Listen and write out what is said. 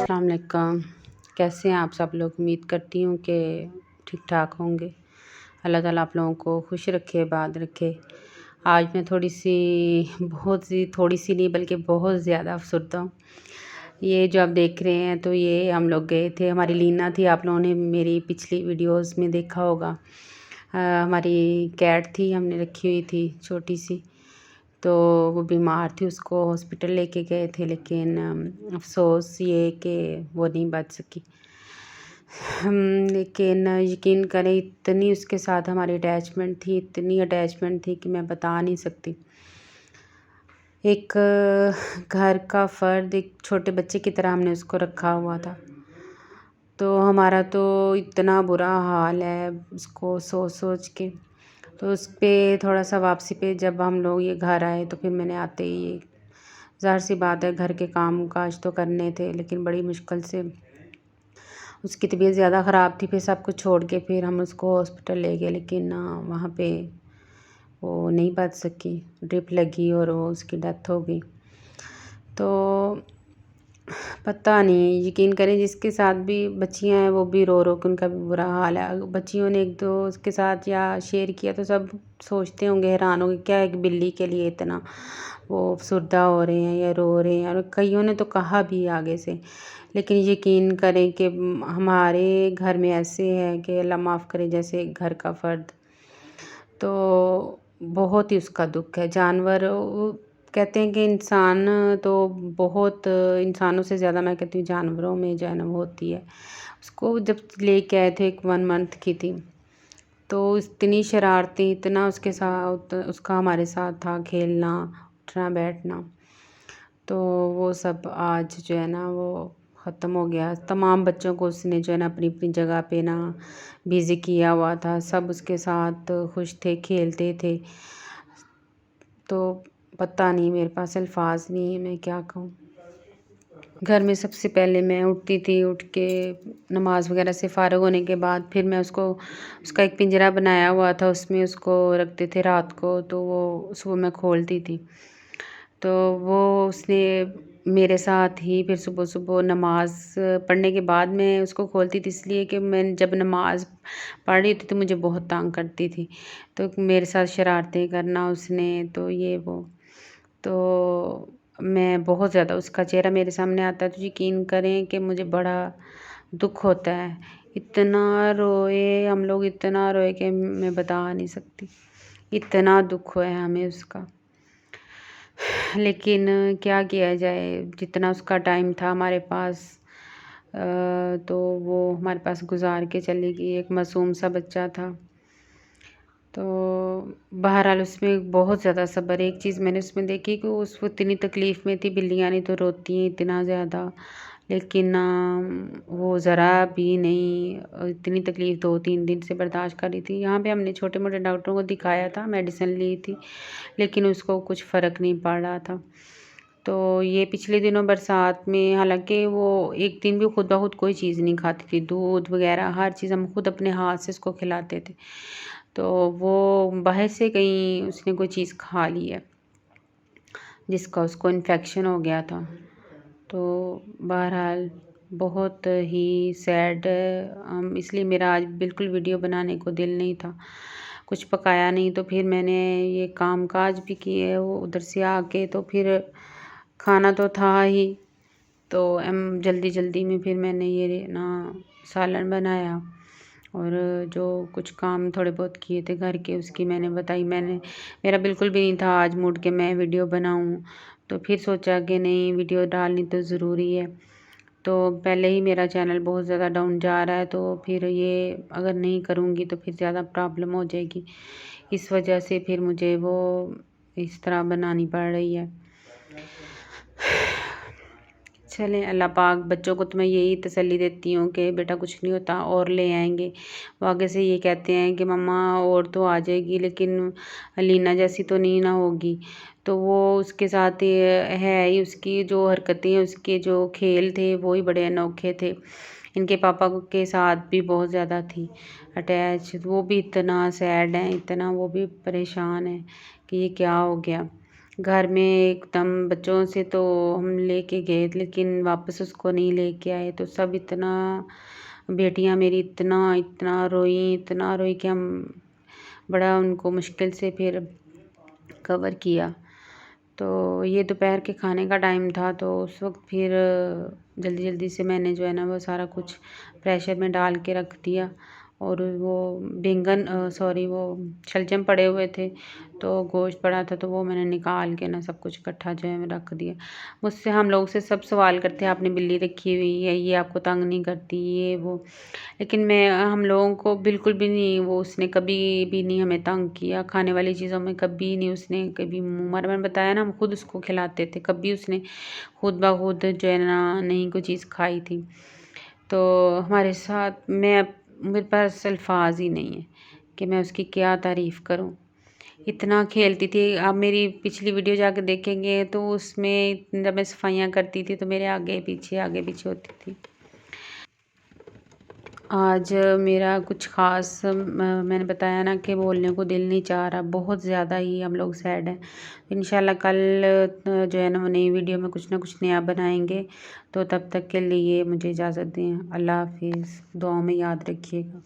السلام علیکم، کیسے ہیں آپ سب لوگ؟ امید کرتی ہوں کہ ٹھیک ٹھاک ہوں گے۔ اللہ تعالیٰ آپ لوگوں کو خوش رکھے، آباد رکھے۔ آج میں تھوڑی سی نہیں بلکہ بہت زیادہ افسردہ ہوں۔ یہ جو آپ دیکھ رہے ہیں تو یہ ہم لوگ گئے تھے، ہماری لینا تھی، آپ لوگوں نے میری پچھلی ویڈیوز میں دیکھا ہوگا۔ ہماری کیٹ تھی، ہم نے رکھی ہوئی تھی چھوٹی سی، تو وہ بیمار تھی، اس کو ہاسپٹل لے کے گئے تھے، لیکن افسوس یہ کہ وہ نہیں بچ سکی۔ لیکن یقین کریں اتنی اس کے ساتھ ہماری اتنی اٹیچمنٹ تھی کہ میں بتا نہیں سکتی۔ ایک گھر کا فرد، ایک چھوٹے بچے کی طرح ہم نے اس کو رکھا ہوا تھا، تو ہمارا تو اتنا برا حال ہے اس کو سوچ کے۔ تو اس پہ تھوڑا سا واپسی پہ جب ہم لوگ یہ گھر آئے تو پھر میں نے آتے ہی، ظاہر سی بات ہے گھر کے کام کاج تو کرنے تھے، لیکن بڑی مشکل سے اس کی طبیعت زیادہ خراب تھی، پھر سب کچھ چھوڑ کے پھر ہم اس کو ہاسپٹل لے گئے، لیکن وہاں پہ وہ نہیں بچ سکی، ڈرپ لگی اور وہ اس کی ڈیتھ ہو گئی۔ تو پتہ نہیں، یقین کریں جس کے ساتھ بھی بچیاں ہیں وہ بھی رو رو کے ان کا بھی برا حال ہے۔ بچیوں نے ایک دو اس کے ساتھ یا شیئر کیا تو سب سوچتے ہوں گے، حیران ہوں گے کیا ایک بلی کے لیے اتنا وہ افسردہ ہو رہے ہیں یا رو رہے ہیں، اور کئیوں نے تو کہا بھی آگے سے۔ لیکن یقین کریں کہ ہمارے گھر میں ایسے ہے کہ اللہ معاف کرے، جیسے ایک گھر کا فرد، تو بہت ہی اس کا دکھ ہے۔ جانور کہتے ہیں کہ انسان تو بہت، انسانوں سے زیادہ میں کہتی ہوں جانوروں میں جو ہے نا وہ ہوتی ہے۔ اس کو جب لے کے آئے تھے، ایک 1 منتھ کی تھی، تو اتنی شرارتیں، اتنا اس کے ساتھ، اس کا ہمارے ساتھ تھا کھیلنا، اٹھنا بیٹھنا، تو وہ سب آج جو ہے نا وہ ختم ہو گیا۔ تمام بچوں کو اس نے جو ہے نا اپنی اپنی جگہ پہ نا بزی کیا ہوا تھا، سب اس کے ساتھ خوش تھے، کھیلتے تھے، تو پتہ نہیں، میرے پاس الفاظ نہیں ہیں میں کیا کہوں۔ گھر میں سب سے پہلے میں اٹھتی تھی، اٹھ کے نماز وغیرہ سے فارغ ہونے کے بعد پھر میں اس کا ایک پنجرہ بنایا ہوا تھا، اس میں اس کو رکھتے تھے رات کو، تو وہ صبح میں کھولتی تھی، تو وہ اس نے میرے ساتھ ہی پھر صبح نماز پڑھنے کے بعد میں اس کو کھولتی تھی، اس لیے کہ میں جب نماز پڑھ رہی تھی تو مجھے بہت تانگ کرتی تھی، تو میرے ساتھ شرارتیں کرنا اس نے، تو یہ وہ، تو میں بہت زیادہ، اس کا چہرہ میرے سامنے آتا ہے تو یقین کریں کہ مجھے بڑا دکھ ہوتا ہے۔ اتنا روئے ہم لوگ، اتنا روئے کہ میں بتا نہیں سکتی، اتنا دکھ ہوا ہے ہمیں اس کا۔ لیکن کیا کیا جائے، جتنا اس کا ٹائم تھا ہمارے پاس تو وہ ہمارے پاس گزار کے چلی گئی، ایک معصوم سا بچہ تھا۔ تو بہرحال اس میں بہت زیادہ صبر، ایک چیز میں نے اس میں دیکھی کہ اس وہ اتنی تکلیف میں تھی، بلیاں نہیں تو روتی ہیں اتنا زیادہ، لیکن وہ ذرا بھی نہیں، اتنی تکلیف 2-3 دن سے برداشت کر رہی تھی۔ یہاں پہ ہم نے چھوٹے موٹے ڈاکٹروں کو دکھایا تھا، میڈیسن لی تھی، لیکن اس کو کچھ فرق نہیں پڑ رہا تھا۔ تو یہ پچھلے دنوں برسات میں، حالانکہ وہ ایک دن بھی خود بخود کوئی چیز نہیں کھاتی تھی، دودھ وغیرہ ہر چیز ہم خود اپنے ہاتھ سے اس کو کھلاتے تھے، تو وہ باہر سے کہیں اس نے کوئی چیز کھا لی ہے جس کا اس کو انفیکشن ہو گیا تھا۔ تو بہرحال بہت ہی سیڈ، اس لیے میرا آج بالکل ویڈیو بنانے کو دل نہیں تھا، کچھ پکایا نہیں، تو پھر میں نے یہ کام کاج بھی کیے، وہ ادھر سے آ کے تو پھر کھانا تو تھا ہی، تو جلدی میں پھر میں نے یہ نا سالن بنایا، اور جو کچھ کام تھوڑے بہت کیے تھے گھر کے اس کی میں نے بتائی۔ میرا بالکل بھی نہیں تھا آج موڈ کہ میں ویڈیو بناؤں، تو پھر سوچا کہ نہیں، ویڈیو ڈالنی تو ضروری ہے، تو پہلے ہی میرا چینل بہت زیادہ ڈاؤن جا رہا ہے، تو پھر یہ اگر نہیں کروں گی تو پھر زیادہ پرابلم ہو جائے گی، اس وجہ سے پھر مجھے وہ اس طرح بنانی پڑ رہی ہے۔ چلیں، اللہ پاک، بچوں کو تو میں یہی تسلی دیتی ہوں کہ بیٹا کچھ نہیں ہوتا، اور لے آئیں گے۔ وہ آگے سے یہ کہتے ہیں کہ مما اور تو آ جائے گی لیکن لینا جیسی تو نہیں نہ ہوگی، تو وہ اس کے ساتھ ہے ہی، اس کی جو حرکتیں، اس کے جو کھیل تھے وہی بڑے انوکھے تھے۔ ان کے پاپا کے ساتھ بھی بہت زیادہ تھی اٹیچ، وہ بھی اتنا سیڈ ہیں، اتنا وہ بھی پریشان ہیں کہ یہ کیا ہو گیا۔ گھر میں ایک دم بچوں سے تو ہم لے کے گئے لیکن واپس اس کو نہیں لے کے آئے، تو سب اتنا، بیٹیاں میری اتنا روئی کہ ہم بڑا ان کو مشکل سے پھر کور کیا۔ تو یہ دوپہر کے کھانے کا ٹائم تھا، تو اس وقت پھر جلدی جلدی سے میں نے جو ہے نا وہ سارا کچھ پریشر میں ڈال کے رکھ دیا، اور وہ وہ شلجم پڑے ہوئے تھے، تو گوشت پڑا تھا، تو وہ میں نے نکال کے نا سب کچھ اکٹھا جو ہے رکھ دیا۔ مجھ سے ہم لوگ سے سب سوال کرتے ہیں آپ نے بلی رکھی ہوئی ہے، یہ آپ کو تنگ نہیں کرتی، یہ وہ، لیکن ہم لوگوں کو بالکل بھی نہیں، وہ اس نے کبھی بھی نہیں ہمیں تنگ کیا، کھانے والی چیزوں میں کبھی نہیں اس نے کبھی میں نے بتایا نا، ہم خود اس کو کھلاتے تھے، کبھی اس نے خود بخود جو ہے نا نہیں کوئی چیز کھائی تھی۔ تو ہمارے ساتھ میرے پاس الفاظ ہی نہیں ہے کہ میں اس کی کیا تعریف کروں، اتنا کھیلتی تھی۔ آپ میری پچھلی ویڈیو جا کے دیکھیں گے تو اس میں جب میں صفائیاں کرتی تھی تو میرے آگے پیچھے ہوتی تھی۔ آج میرا کچھ خاص میں نے بتایا نا کہ بولنے کو دل نہیں چاہ رہا، بہت زیادہ ہی ہم لوگ سیڈ ہیں۔ انشاءاللہ کل جو ہے نا وہ نئی ویڈیو میں کچھ نہ کچھ نیا بنائیں گے، تو تب تک کے لیے مجھے اجازت دیں۔ اللہ حافظ، دعاؤں میں یاد رکھیے گا۔